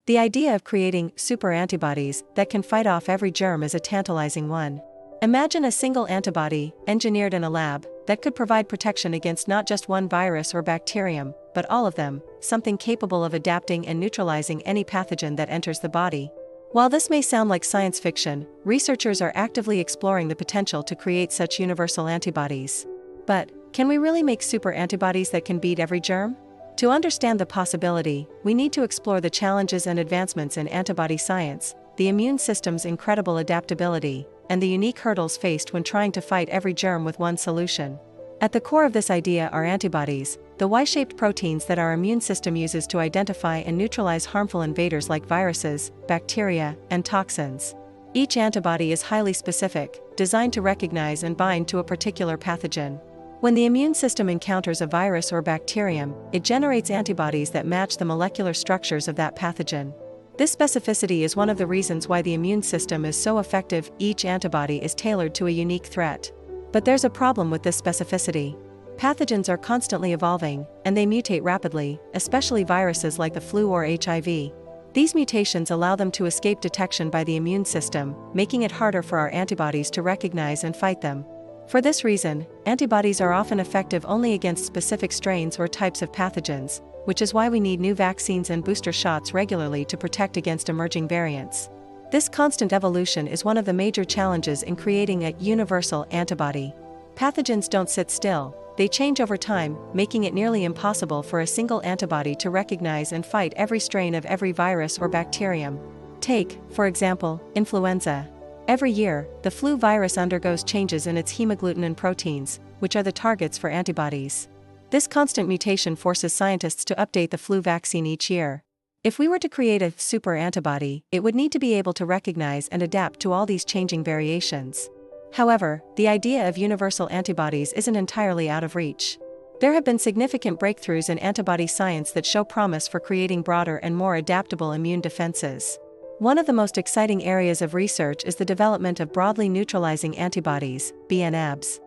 The idea of creating super antibodies that can fight off every germ is a tantalizing one. Imagine a single antibody, engineered in a lab, that could provide protection against not just one virus or bacterium, but all of them, something capable of adapting and neutralizing any pathogen that enters the body. While this may sound like science fiction, researchers are actively exploring the potential to create such universal antibodies. But, can we really make super antibodies that can beat every germ? To understand the possibility, we need to explore the challenges and advancements in antibody science, the immune system's incredible adaptability, and the unique hurdles faced when trying to fight every germ with one solution. At the core of this idea are antibodies, the Y-shaped proteins that our immune system uses to identify and neutralize harmful invaders like viruses, bacteria, and toxins. Each antibody is highly specific, designed to recognize and bind to a particular pathogen. When the immune system encounters a virus or bacterium, it generates antibodies that match the molecular structures of that pathogen. This specificity is one of the reasons why the immune system is so effective. Each antibody is tailored to a unique threat. But there's a problem with this specificity. Pathogens are constantly evolving, and they mutate rapidly, especially viruses like the flu or HIV. These mutations allow them to escape detection by the immune system, making it harder for our antibodies to recognize and fight them. For this reason, antibodies are often effective only against specific strains or types of pathogens, which is why we need new vaccines and booster shots regularly to protect against emerging variants. This constant evolution is one of the major challenges in creating a universal antibody. Pathogens don't sit still, they change over time, making it nearly impossible for a single antibody to recognize and fight every strain of every virus or bacterium. Take, for example, influenza. Every year, the flu virus undergoes changes in its hemagglutinin proteins, which are the targets for antibodies. This constant mutation forces scientists to update the flu vaccine each year. If we were to create a super antibody, it would need to be able to recognize and adapt to all these changing variations. However, the idea of universal antibodies isn't entirely out of reach. There have been significant breakthroughs in antibody science that show promise for creating broader and more adaptable immune defenses. One of the most exciting areas of research is the development of broadly neutralizing antibodies, BNAbs.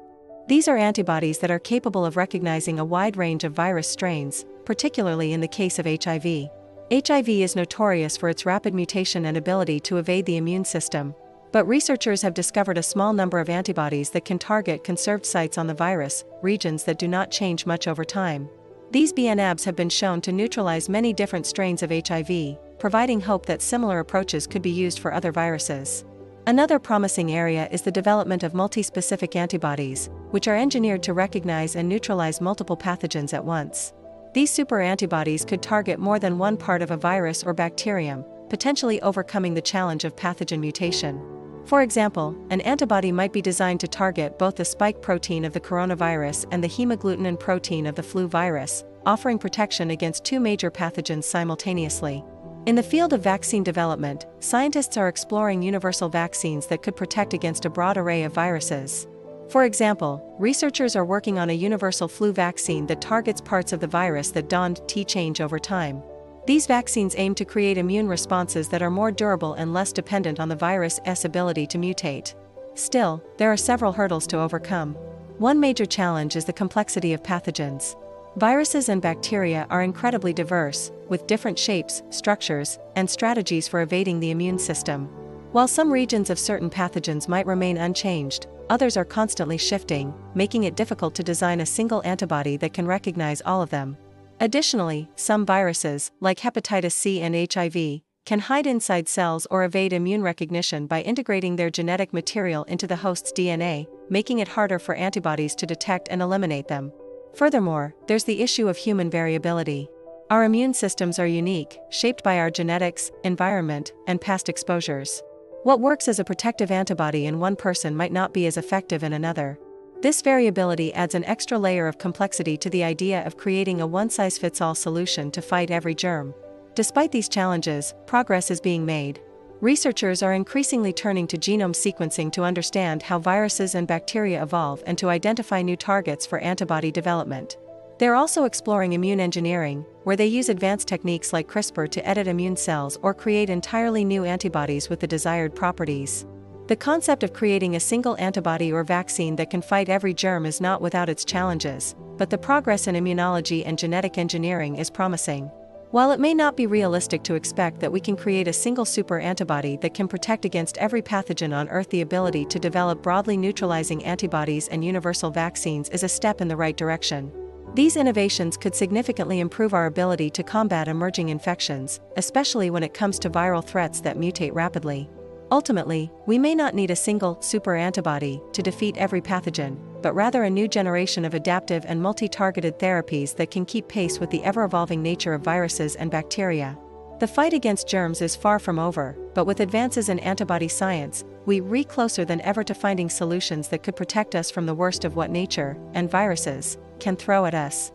These are antibodies that are capable of recognizing a wide range of virus strains, particularly in the case of HIV. HIV is notorious for its rapid mutation and ability to evade the immune system, but researchers have discovered a small number of antibodies that can target conserved sites on the virus, regions that do not change much over time. These BNAbs have been shown to neutralize many different strains of HIV, providing hope that similar approaches could be used for other viruses. Another promising area is the development of multi-specific antibodies, which are engineered to recognize and neutralize multiple pathogens at once. These super antibodies could target more than one part of a virus or bacterium, potentially overcoming the challenge of pathogen mutation. For example, an antibody might be designed to target both the spike protein of the coronavirus and the hemagglutinin protein of the flu virus, offering protection against two major pathogens simultaneously. In the field of vaccine development, scientists are exploring universal vaccines that could protect against a broad array of viruses. For example, researchers are working on a universal flu vaccine that targets parts of the virus that don't change over time. These vaccines aim to create immune responses that are more durable and less dependent on the virus's ability to mutate. Still, there are several hurdles to overcome. One major challenge is the complexity of pathogens. Viruses and bacteria are incredibly diverse, with different shapes, structures, and strategies for evading the immune system. While some regions of certain pathogens might remain unchanged, others are constantly shifting, making it difficult to design a single antibody that can recognize all of them. Additionally, some viruses, like hepatitis C and HIV, can hide inside cells or evade immune recognition by integrating their genetic material into the host's DNA, making it harder for antibodies to detect and eliminate them. Furthermore, there's the issue of human variability. Our immune systems are unique, shaped by our genetics, environment, and past exposures. What works as a protective antibody in one person might not be as effective in another. This variability adds an extra layer of complexity to the idea of creating a one-size-fits-all solution to fight every germ. Despite these challenges, progress is being made. Researchers are increasingly turning to genome sequencing to understand how viruses and bacteria evolve and to identify new targets for antibody development. They're also exploring immune engineering, where they use advanced techniques like CRISPR to edit immune cells or create entirely new antibodies with the desired properties. The concept of creating a single antibody or vaccine that can fight every germ is not without its challenges, but the progress in immunology and genetic engineering is promising. While it may not be realistic to expect that we can create a single super antibody that can protect against every pathogen on Earth, the ability to develop broadly neutralizing antibodies and universal vaccines is a step in the right direction. These innovations could significantly improve our ability to combat emerging infections, especially when it comes to viral threats that mutate rapidly. Ultimately, we may not need a single super antibody to defeat every pathogen, but rather a new generation of adaptive and multi-targeted therapies that can keep pace with the ever-evolving nature of viruses and bacteria. The fight against germs is far from over, but with advances in antibody science, we're closer than ever to finding solutions that could protect us from the worst of what nature and viruses can throw at us.